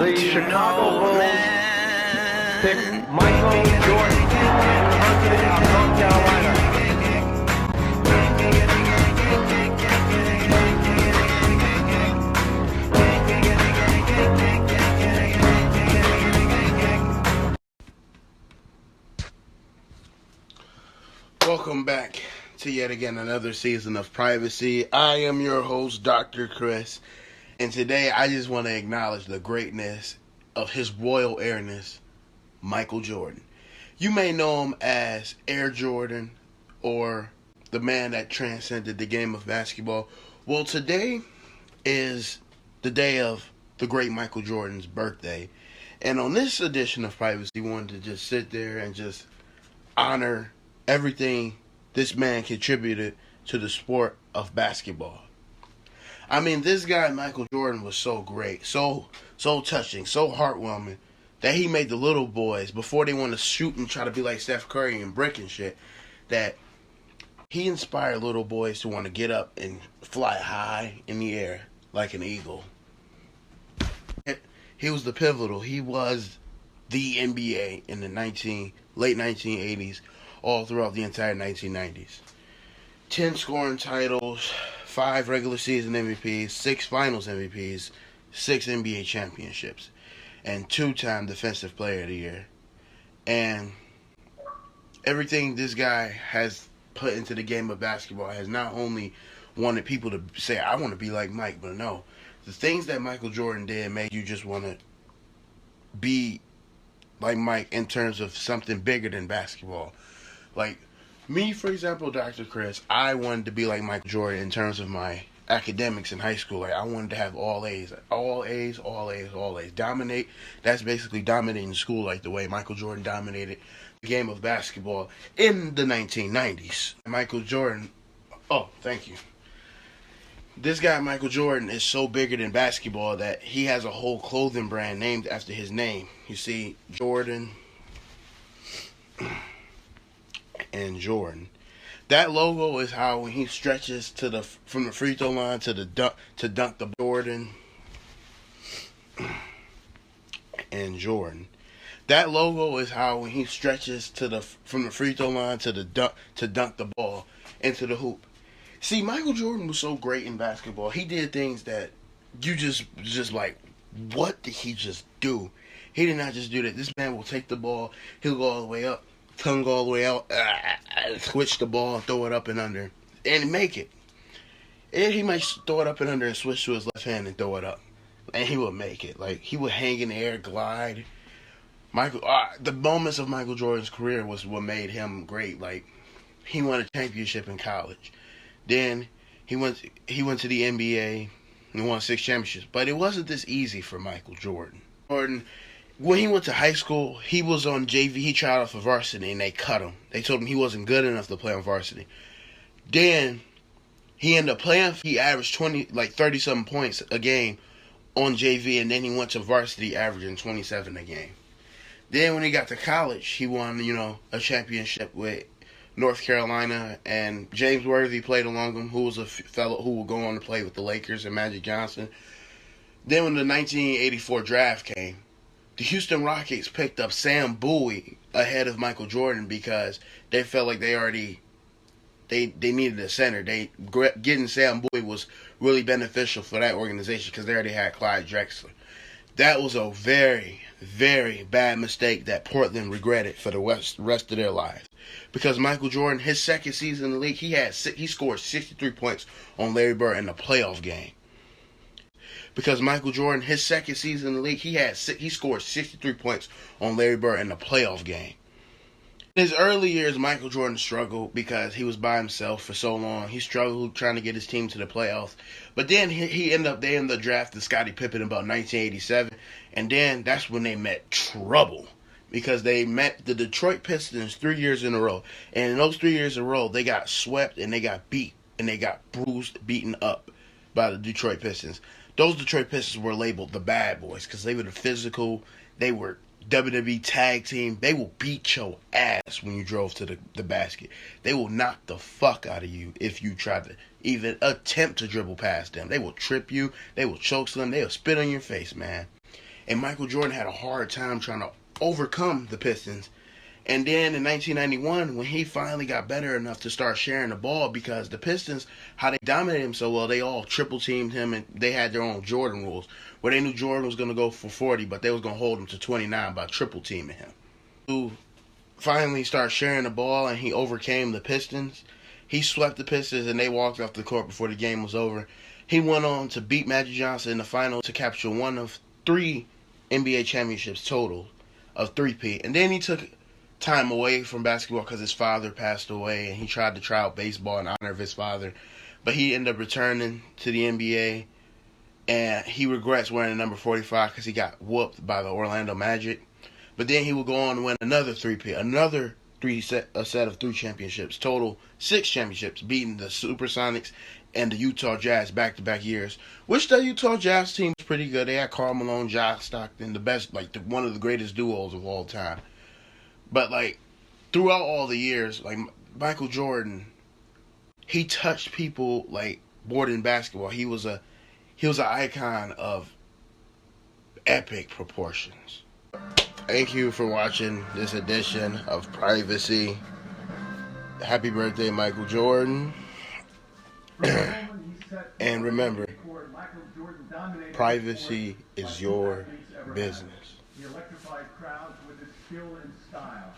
The Chicago Bulls pick Michael Jordan, University of North Carolina. Welcome back to yet again another season of Privacy. I am your host, Dr. Chris, and today I just want to acknowledge the greatness of his royal airness, Michael Jordan. You may know him as Air Jordan or the man that transcended the game of basketball. Well, today is the day of the great Michael Jordan's birthday, and on this edition of Privacy, we wanted to just sit there and just honor everything this man contributed to the sport of basketball. I mean, this guy, Michael Jordan, was so great, so touching, so heartwarming, that he made the little boys, before they want to shoot and try to be like Steph Curry and brick and shit, that he inspired little boys to want to get up and fly high in the air like an eagle. He was the pivotal. He was the NBA in the late 1980s, all throughout the entire 1990s. 10 scoring titles, 5 regular season MVPs, 6 finals MVPs, 6 NBA championships, and 2-time Defensive Player of the Year. And everything this guy has put into the game of basketball has not only wanted people to say, I want to be like Mike, but no. The things that Michael Jordan did made you just want to be like Mike in terms of something bigger than basketball. Like me, for example, Dr. Chris, I wanted to be like Michael Jordan in terms of my academics in high school. Like I wanted to have all A's, all A's, all A's, all A's. Dominate. That's basically dominating school like the way Michael Jordan dominated the game of basketball in the 1990s. Michael Jordan, oh, thank you. This guy, Michael Jordan, is so bigger than basketball that he has a whole clothing brand named after his name. You see, Jordan and Jordan. That logo is how when he stretches from the free throw line to dunk the Jordan and Jordan. That logo is how when he stretches from the free throw line to dunk the ball into the hoop. See, Michael Jordan was so great in basketball. He did things that you just like, what did he just do? He did not just do that. This man will take the ball, he'll go all the way up, tongue all the way out, switch the ball, throw it up and under, and make it. And he might throw it up and under and switch to his left hand and throw it up. And he would make it. Like, he would hang in the air, glide. The moments of Michael Jordan's career was what made him great. Like, he won a championship in college. Then he went to the NBA and won 6 championships. But it wasn't this easy for Michael Jordan. When he went to high school, he was on JV. He tried out for varsity and they cut him. They told him he wasn't good enough to play on varsity. Then he ended up playing. He averaged 30-something points a game on JV, and then he went to varsity averaging 27 a game. Then when he got to college, he won, a championship with North Carolina, and James Worthy played along him, who was a fellow who would go on to play with the Lakers and Magic Johnson. Then when the 1984 draft came, the Houston Rockets picked up Sam Bowie ahead of Michael Jordan because they felt like they needed a center. Getting Sam Bowie was really beneficial for that organization because they already had Clyde Drexler. That was a very, very bad mistake that Portland regretted for the rest of their lives. Because Michael Jordan, his second season in the league, he scored 63 points on Larry Bird in the playoff game. Because Michael Jordan, his second season in the league, he scored 63 points on Larry Bird in the playoff game. In his early years, Michael Jordan struggled because he was by himself for so long. He struggled trying to get his team to the playoffs. But then they ended up drafting Scottie Pippen in about 1987. And then that's when they met trouble. Because they met the Detroit Pistons 3 years in a row. And in those 3 years in a row, they got swept and they got beat. And they got beaten up by the Detroit Pistons. Those Detroit Pistons were labeled the bad boys because they were the physical. They were WWE tag team. They will beat your ass when you drove to the basket. They will knock the fuck out of you if you try to even attempt to dribble past them. They will trip you. They will choke slam. They will spit on your face, man. and Michael Jordan had a hard time trying to overcome the Pistons. And then in 1991, when he finally got better enough to start sharing the ball, because the Pistons, how they dominated him so well, they all triple teamed him, and they had their own Jordan rules, where they knew Jordan was going to go for 40, but they was going to hold him to 29 by triple teaming him. Who finally started sharing the ball, and he overcame the Pistons. He swept the Pistons, and they walked off the court before the game was over. He went on to beat Magic Johnson in the final to capture one of 3 NBA championships total of 3-peat. And then he took time away from basketball because his father passed away, and he tried to try out baseball in honor of his father. But he ended up returning to the NBA, and he regrets wearing the number 45 because he got whooped by the Orlando Magic. But then he would go on to win another 3-peat, a set of 3 championships, total 6 championships, beating the Supersonics and the Utah Jazz back-to-back years. Which the Utah Jazz team was pretty good. They had Karl Malone, John Stockton, the best, one of the greatest duos of all time. But throughout all the years, Michael Jordan, he touched people more than basketball. He was an icon of epic proportions. Thank you for watching this edition of Privacy. Happy birthday, Michael Jordan. And remember, privacy is your business. He electrified crowds with his skill and style.